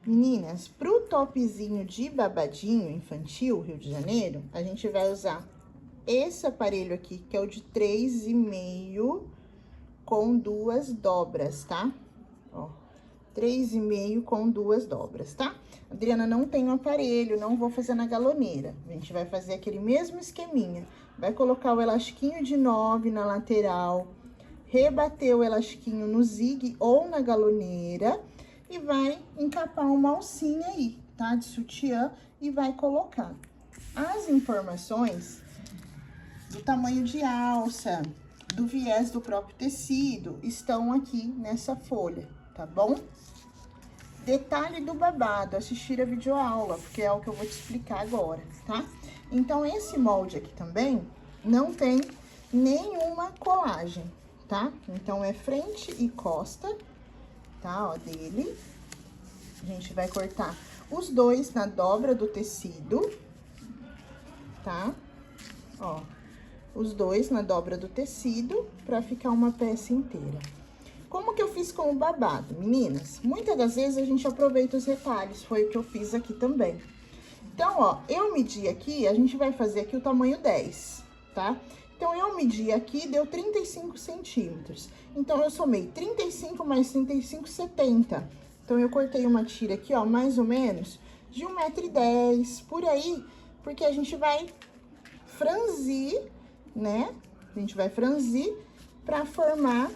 Meninas, pro topzinho de babadinho infantil, Rio de Janeiro, a gente vai usar esse aparelho aqui, que é o de 3,5 com 2 dobras, tá? Ó, 3,5 com 2 dobras, tá? Adriana, não tem o aparelho, não vou fazer na galoneira. A gente vai fazer aquele mesmo esqueminha. Vai colocar o elastiquinho de 9 na lateral, rebater o elastiquinho no zigue ou na galoneira e vai encapar uma alcinha aí, tá? De sutiã e vai colocar. As informações do tamanho de alça, do viés do próprio tecido, estão aqui nessa folha, tá bom? Detalhe do babado, assistir a videoaula, porque é o que eu vou te explicar agora, tá? Então, esse molde aqui também não tem nenhuma colagem, tá? Então, é frente e costa, tá? Ó, dele. A gente vai cortar os dois na dobra do tecido, tá? Ó, os dois na dobra do tecido, pra ficar uma peça inteira. Como que eu fiz com o babado, meninas? Muitas das vezes a gente aproveita os retalhos, foi o que eu fiz aqui também. Então, ó, eu medi aqui, a gente vai fazer aqui o tamanho 10, tá? Então, eu medi aqui, deu 35 centímetros. Então, eu somei 35 mais 35, 70. Então, eu cortei uma tira aqui, ó, mais ou menos de 1,10 m, por aí, porque a gente vai franzir, né? A gente vai franzir pra formar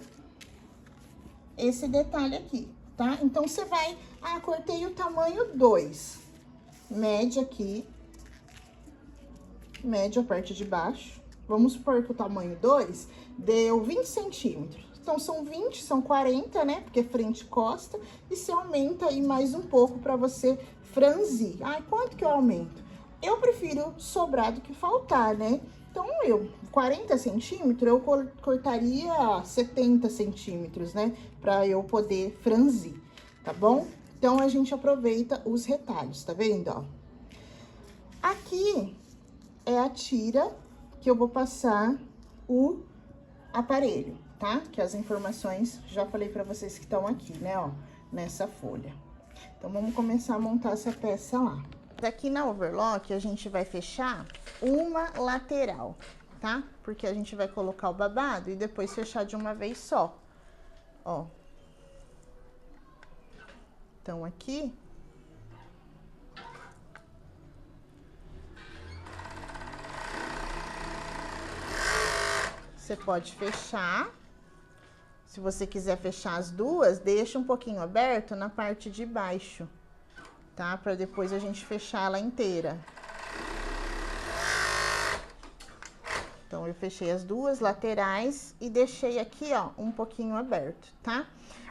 esse detalhe aqui, tá? Então, você vai... Ah, cortei o tamanho 2. Mede aqui. Mede a parte de baixo. Vamos supor que o tamanho 2 deu 20 centímetros. Então, são 20, são 40, né? Porque frente e costa. E você aumenta aí mais um pouco pra você franzir. Ai, quanto que eu aumento? Eu prefiro sobrar do que faltar, né? Então, 40 centímetros, eu cortaria 70 centímetros, né? Pra eu poder franzir, tá bom? Então, a gente aproveita os retalhos, tá vendo, ó? Aqui é a tira que eu vou passar o aparelho, tá? Que as informações, já falei pra vocês que estão aqui, né, ó, nessa folha. Então, vamos começar a montar essa peça lá. Aqui na overlock, a gente vai fechar uma lateral, tá? Porque a gente vai colocar o babado e depois fechar de uma vez só, ó. Então, aqui... Você pode fechar. Se você quiser fechar as duas, deixa um pouquinho aberto na parte de baixo, tá? Pra depois a gente fechar ela inteira. Então, eu fechei as duas laterais e deixei aqui, ó, um pouquinho aberto, tá?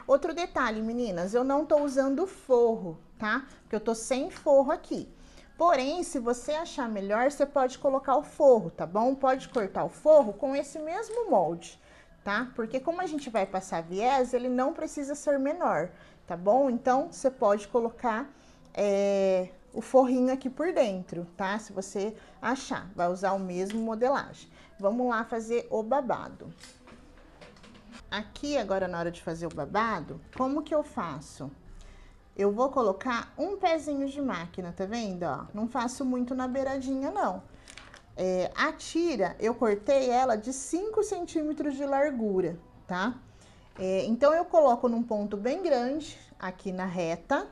Outro detalhe, meninas, eu não tô usando forro, tá? Porque eu tô sem forro aqui. Porém, se você achar melhor, você pode colocar o forro, tá bom? Pode cortar o forro com esse mesmo molde, tá? Porque como a gente vai passar viés, ele não precisa ser menor, tá bom? Então, você pode colocar o forrinho aqui por dentro, tá? Se você achar, vai usar o mesmo modelagem. Vamos lá fazer o babado. Aqui, agora, na hora de fazer o babado, como que eu faço? Eu vou colocar um pezinho de máquina, tá vendo, ó? Não faço muito na beiradinha, não. A tira, eu cortei ela de 5 centímetros de largura, tá? Então, eu coloco num ponto bem grande, aqui na reta.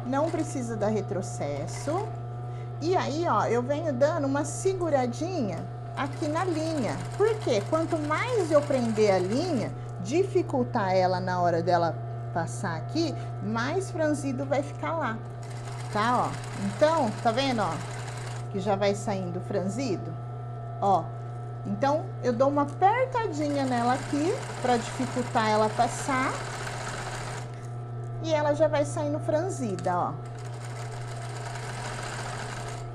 Não precisa dar retrocesso. E aí, ó, eu venho dando uma seguradinha aqui na linha. Por quê? Quanto mais eu prender a linha, dificultar ela na hora dela passar aqui, mais franzido vai ficar lá, tá, ó? Então, tá vendo, ó, que já vai saindo franzido, ó. Então, eu dou uma apertadinha nela aqui, pra dificultar ela passar, e ela já vai saindo franzida, ó.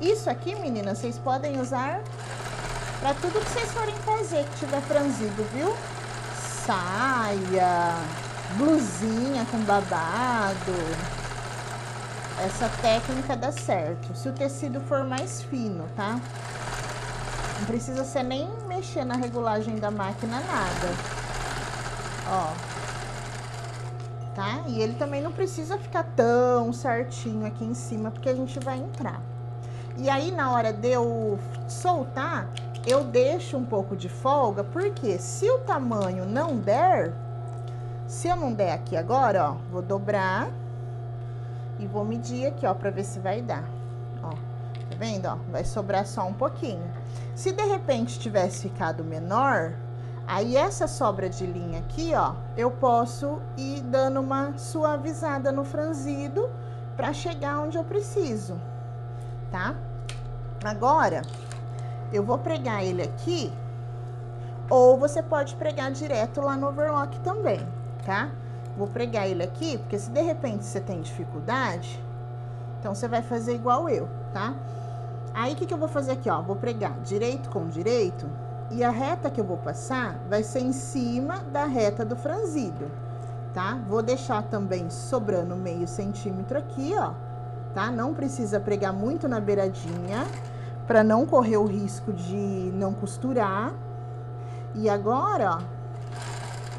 Isso aqui, meninas, vocês podem usar pra tudo que vocês forem fazer que tiver franzido, viu? Saia, blusinha com babado. Essa técnica dá certo. Se o tecido for mais fino, tá? Não precisa você nem mexer na regulagem da máquina, nada. Ó. tá? E ele também não precisa ficar tão certinho aqui em cima, porque a gente vai entrar. E aí, na hora de eu soltar, eu deixo um pouco de folga, porque se o tamanho não der, se eu não der aqui agora, ó, vou dobrar e vou medir aqui, ó, pra ver se vai dar. Ó, tá vendo, ó? Vai sobrar só um pouquinho. Se de repente tivesse ficado menor, aí essa sobra de linha aqui, ó, eu posso ir dando uma suavizada no franzido pra chegar onde eu preciso, tá? Agora, eu vou pregar ele aqui, ou você pode pregar direto lá no overlock também, tá? Vou pregar ele aqui, porque se de repente você tem dificuldade, então você vai fazer igual eu, tá? Aí, o que eu vou fazer aqui, ó? Vou pregar direito com direito, e a reta que eu vou passar vai ser em cima da reta do franzido, tá? Vou deixar também sobrando meio centímetro aqui, ó, tá? Não precisa pregar muito na beiradinha, pra não correr o risco de não costurar. E agora, ó,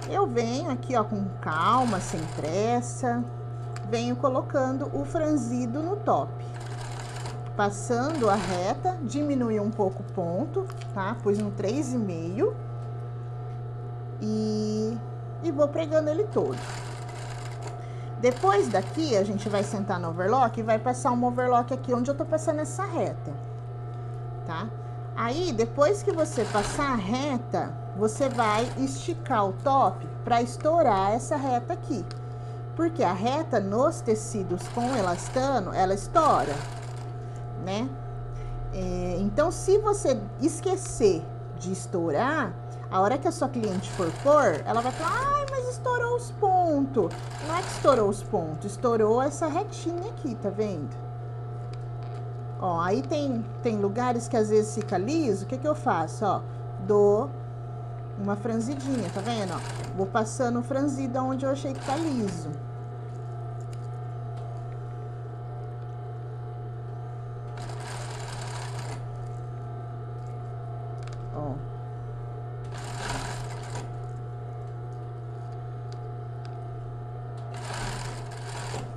eu venho aqui, ó, com calma, sem pressa, venho colocando o franzido no top. Passando a reta, diminui um pouco o ponto, tá? Pus no 3,5 e vou pregando ele todo. Depois daqui, a gente vai sentar no overlock e vai passar um overlock aqui onde eu tô passando essa reta, tá? Aí, depois que você passar a reta, você vai esticar o top pra estourar essa reta aqui. Porque a reta nos tecidos com elastano, ela estoura, né? Então, se você esquecer de estourar, a hora que a sua cliente for pôr, ela vai falar, ai, mas estourou os pontos. Não é que estourou os pontos, estourou essa retinha aqui, tá vendo? Ó, aí tem lugares que às vezes fica liso, o que eu faço, ó? Dou uma franzidinha, tá vendo, ó? Vou passando o franzido onde eu achei que tá liso. Ó.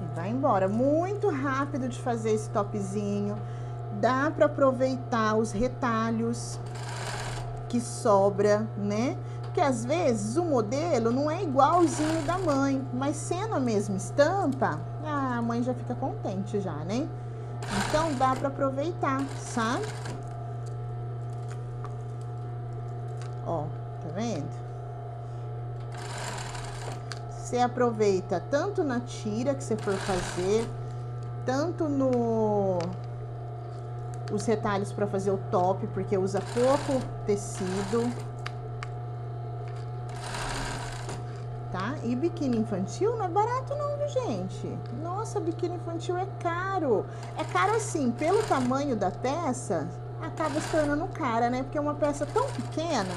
E vai embora. Muito rápido de fazer esse topzinho. Dá pra aproveitar os retalhos que sobra, né? Porque às vezes o modelo não é igualzinho da mãe, mas sendo a mesma estampa, a mãe já fica contente já, né? Então dá pra aproveitar, sabe? Ó, tá vendo? Você aproveita tanto na tira que você for fazer, tanto os retalhos para fazer o top, porque usa pouco tecido, tá? E biquíni infantil não é barato não, viu, gente? Nossa, biquíni infantil é caro. É caro assim, pelo tamanho da peça, acaba se tornando cara, né? Porque é uma peça tão pequena.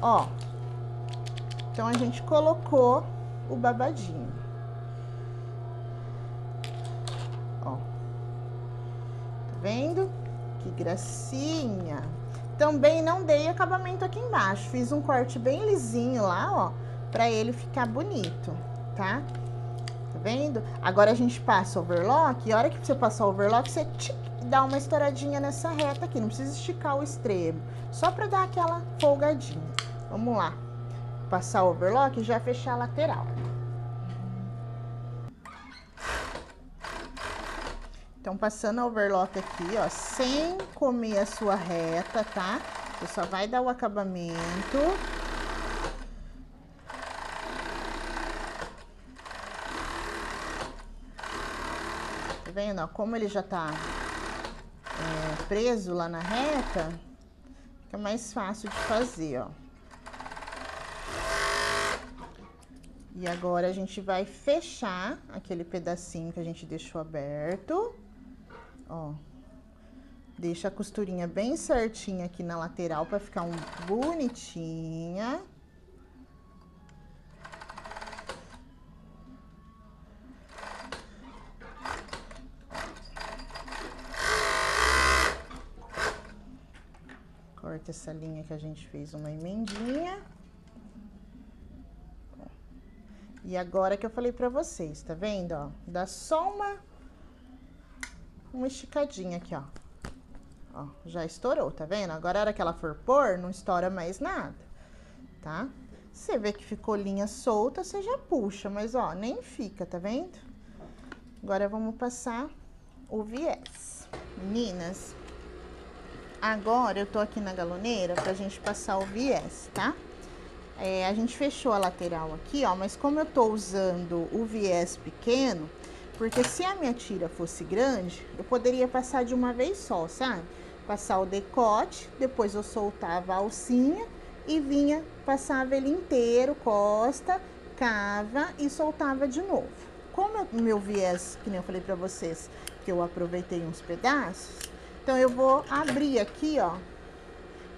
Ó, então a gente colocou o babadinho. Ó. Tá vendo? Que gracinha. Também não dei acabamento aqui embaixo. Fiz um corte bem lisinho lá, ó, pra ele ficar bonito, tá? Tá vendo? Agora a gente passa o overlock. E a hora que você passar o overlock, você dá uma estouradinha nessa reta aqui. Não precisa esticar o extremo. Só pra dar aquela folgadinha. Vamos lá. Passar o overlock e já fechar a lateral. Então, passando a overlock aqui, ó, sem comer a sua reta, tá? Você só vai dar o acabamento. Tá vendo, ó? Como ele já tá preso lá na reta, fica mais fácil de fazer, ó. E agora a gente vai fechar aquele pedacinho que a gente deixou aberto. Ó, deixa a costurinha bem certinha aqui na lateral pra ficar bonitinha. Corta essa linha que a gente fez uma emendinha. E agora que eu falei pra vocês, tá vendo, ó? Dá só uma esticadinha aqui, ó. Ó, já estourou, tá vendo? Agora, a hora que ela for pôr, não estoura mais nada, tá? Você vê que ficou linha solta, você já puxa, mas, ó, nem fica, tá vendo? Agora, vamos passar o viés. Meninas, agora eu tô aqui na galoneira pra gente passar o viés, tá? A gente fechou a lateral aqui, ó, mas como eu tô usando o viés pequeno, porque se a minha tira fosse grande, eu poderia passar de uma vez só, sabe? Passar o decote, depois eu soltava a alcinha e vinha, passava ele inteiro, costa, cava e soltava de novo. Como o meu viés, que nem eu falei pra vocês, que eu aproveitei uns pedaços, então eu vou abrir aqui, ó,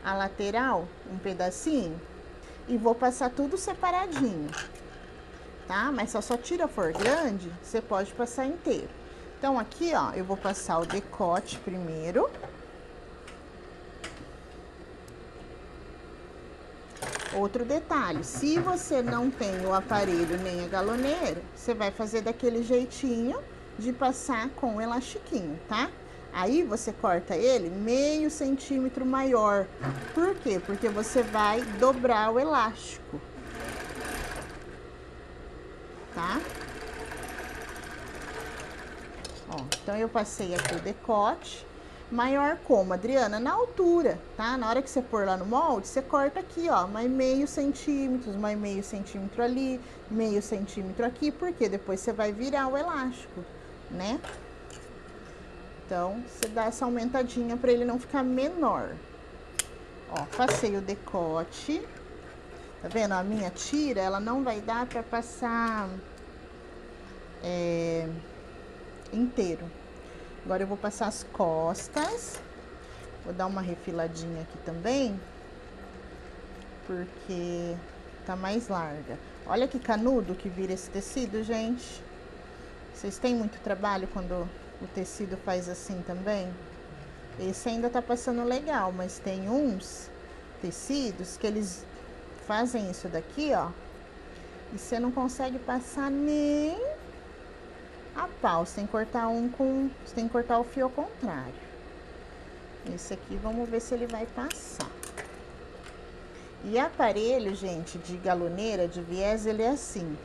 a lateral, um pedacinho, e vou passar tudo separadinho, tá? Mas se a sua tira for grande, você pode passar inteiro. Então, aqui, ó, eu vou passar o decote primeiro. Outro detalhe, se você não tem o aparelho nem a galoneira, você vai fazer daquele jeitinho de passar com o elastiquinho, tá? Aí, você corta ele meio centímetro maior. Por quê? Porque você vai dobrar o elástico. Tá? Ó, então, eu passei aqui o decote. Maior como, Adriana? Na altura, tá? Na hora que você pôr lá no molde, você corta aqui, ó, mais meio centímetro, mais meio centímetro ali, meio centímetro aqui, porque depois você vai virar o elástico, né? Então, você dá essa aumentadinha pra ele não ficar menor. Ó, passei o decote. Tá vendo? A minha tira, ela não vai dar pra passar inteiro. Agora, eu vou passar as costas. Vou dar uma refiladinha aqui também, porque tá mais larga. Olha que canudo que vira esse tecido, gente. Vocês têm muito trabalho quando o tecido faz assim também? Esse ainda tá passando legal, mas tem uns tecidos que eles fazem isso daqui, ó, e você não consegue passar nem a pau. Você tem que cortar você tem que cortar o fio ao contrário. Esse aqui, vamos ver se ele vai passar. E aparelho, gente, de galoneira, de viés, ele é assim.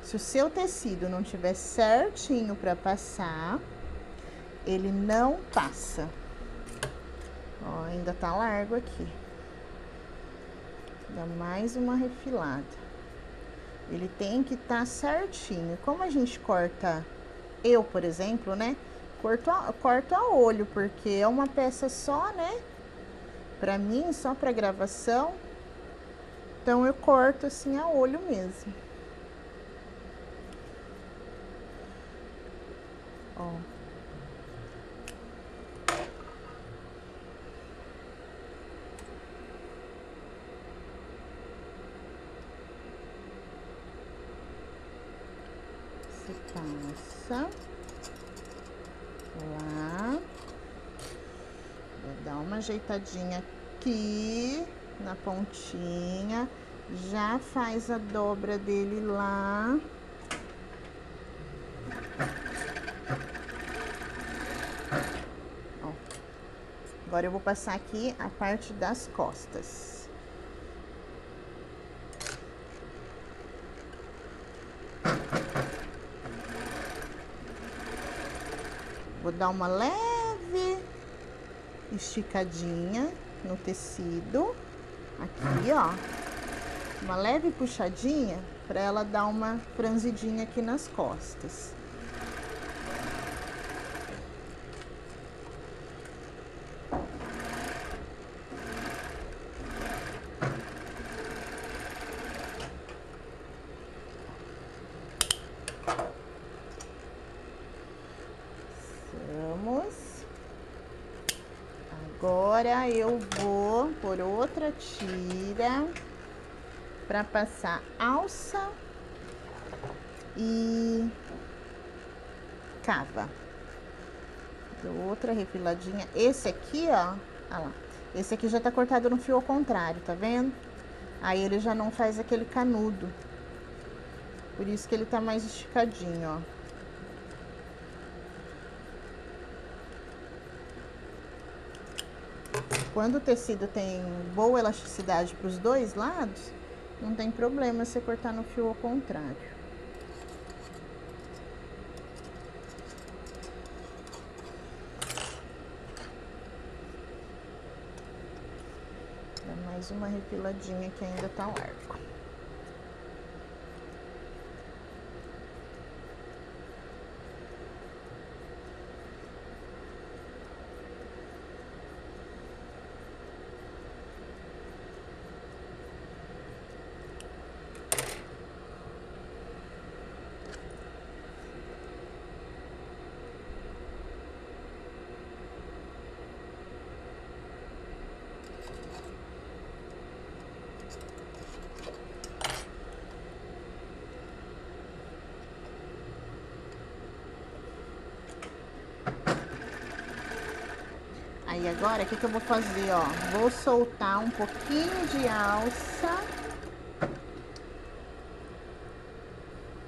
Se o seu tecido não tiver certinho pra passar, ele não passa. Ó, ainda tá largo aqui. Dá mais uma refilada. Ele tem que estar certinho. Como a gente corta, eu, por exemplo, né? Corto a olho, porque é uma peça só, né? Pra mim, só pra gravação. Então, eu corto assim a olho mesmo. Ó. Você passa lá. Vou dar uma ajeitadinha aqui na pontinha. Já faz a dobra dele lá. Ó. Agora eu vou passar aqui a parte das costas. Vou dar uma leve esticadinha no tecido. Aqui, ó. Uma leve puxadinha pra ela dar uma franzidinha aqui nas costas. Agora eu vou por outra tira para passar alça e cava. Dou outra refiladinha. Esse aqui, ó, olha lá. Esse aqui já tá cortado no fio ao contrário, tá vendo? Aí ele já não faz aquele canudo. Por isso que ele tá mais esticadinho, ó. Quando o tecido tem boa elasticidade para os dois lados, não tem problema você cortar no fio ao contrário. Dá mais uma repiladinha que ainda tá largo. Aí agora, o que eu vou fazer, ó? Vou soltar um pouquinho de alça.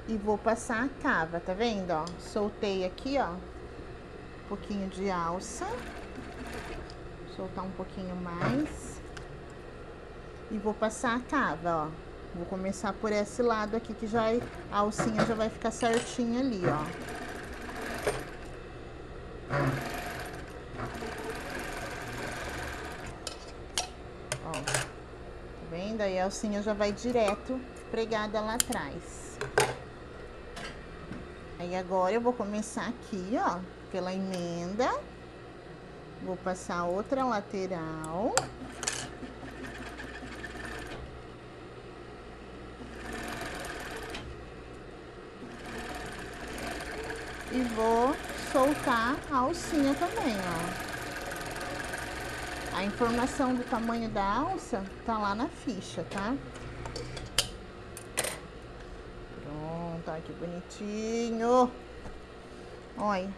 E vou passar a cava, tá vendo, ó? Soltei aqui, ó, um pouquinho de alça. Soltar um pouquinho mais. E vou passar a cava, ó. Vou começar por esse lado aqui, que já a alcinha já vai ficar certinha ali, ó. Aí a alcinha já vai direto pregada lá atrás. Aí agora eu vou começar aqui, ó, pela emenda. Vou passar outra lateral. E vou soltar a alcinha também, ó. A informação do tamanho da alça tá lá na ficha, tá? Pronto, olha que bonitinho. Olha,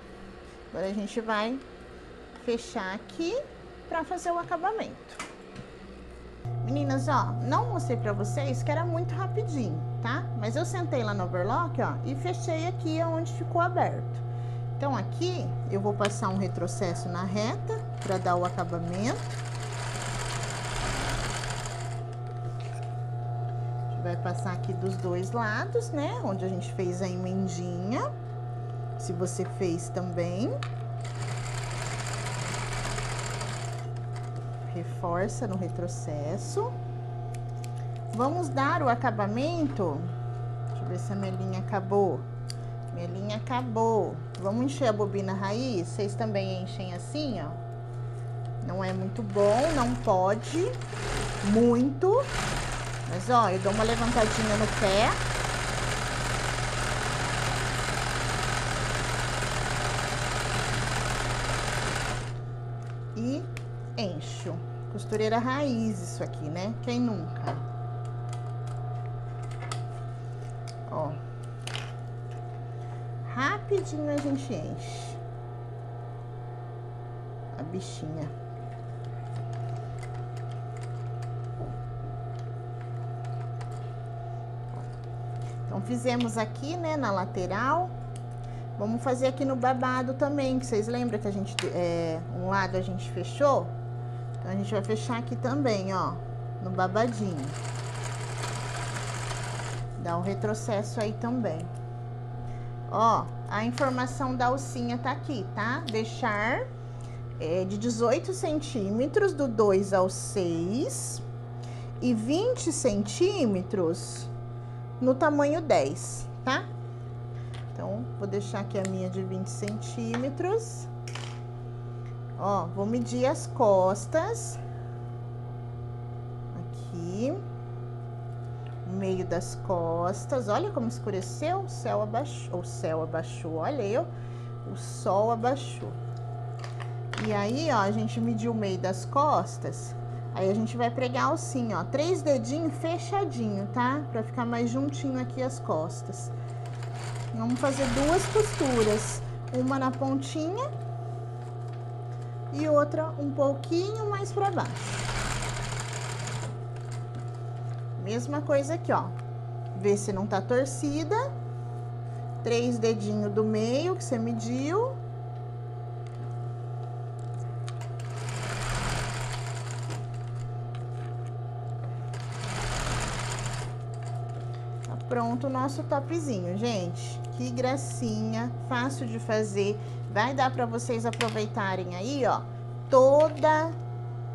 agora a gente vai fechar aqui pra fazer o acabamento. Meninas, ó, não mostrei pra vocês que era muito rapidinho, tá? Mas eu sentei lá no overlock, ó, e fechei aqui onde ficou aberto. Então, aqui eu vou passar um retrocesso na reta para dar o acabamento. A gente vai passar aqui dos dois lados, né? Onde a gente fez a emendinha. Se você fez também. Reforça no retrocesso. Vamos dar o acabamento. Deixa eu ver se a minha linha acabou. Minha linha acabou. Vamos encher a bobina raiz. Vocês também enchem assim, ó. Não é muito bom, não pode muito. Mas, ó, eu dou uma levantadinha no pé. E encho. Costureira raiz isso aqui, né? Quem nunca? Ó. Rapidinho a gente enche a bichinha. Então, fizemos aqui, né, na lateral. Vamos fazer aqui no babado também, que vocês lembram que a gente, um lado a gente fechou? Então, a gente vai fechar aqui também, ó, no babadinho. Dá um retrocesso aí também. Ó, a informação da alcinha tá aqui, tá? Deixar de 18 centímetros do 2 ao 6 e 20 centímetros no tamanho 10, tá? Então, vou deixar aqui a minha de 20 centímetros. Ó, vou medir as costas. Aqui. Meio das costas. Olha como escureceu, o céu abaixou. O céu abaixou, olha aí, ó. O sol abaixou. E aí, ó, a gente mediu o meio das costas. Aí a gente vai pregar a alcinha, ó. 3 dedinhos fechadinho, tá? Pra ficar mais juntinho aqui as costas. Vamos fazer 2 costuras. Uma na pontinha e outra um pouquinho mais pra baixo. Mesma coisa aqui, ó. ver se não tá torcida. 3 dedinhos do meio que você mediu. Tá pronto o nosso topzinho, gente. Que gracinha, fácil de fazer. Vai dar pra vocês aproveitarem aí, ó,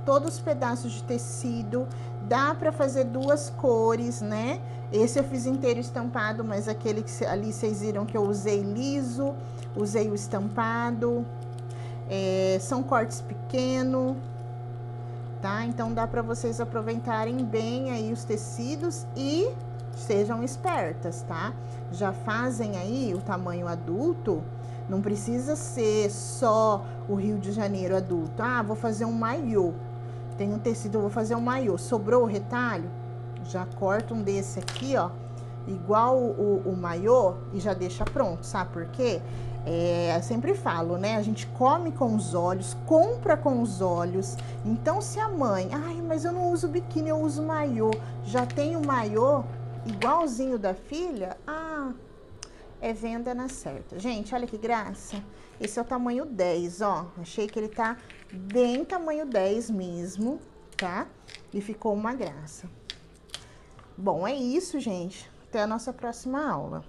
todos os pedaços de tecido. Dá pra fazer 2 cores, né? Esse eu fiz inteiro estampado, mas aquele que ali vocês viram que eu usei liso, usei o estampado. São cortes pequenos, tá? Então dá pra vocês aproveitarem bem aí os tecidos e sejam espertas, tá? Já fazem aí o tamanho adulto, não precisa ser só o Rio de Janeiro adulto. Ah, vou fazer um maiô. Tem um tecido, eu vou fazer um maiô. Sobrou o retalho? Já corta um desse aqui, ó, igual o maiô e já deixa pronto, sabe por quê? Eu sempre falo, né? A gente come com os olhos, compra com os olhos. Então, se a mãe, ai, mas eu não uso biquíni, eu uso maiô, já tem o maiô igualzinho da filha, é venda na certa. Gente, olha que graça. Esse é o tamanho 10, ó. Achei que ele tá bem tamanho 10 mesmo, tá? E ficou uma graça. Bom, é isso, gente. Até a nossa próxima aula.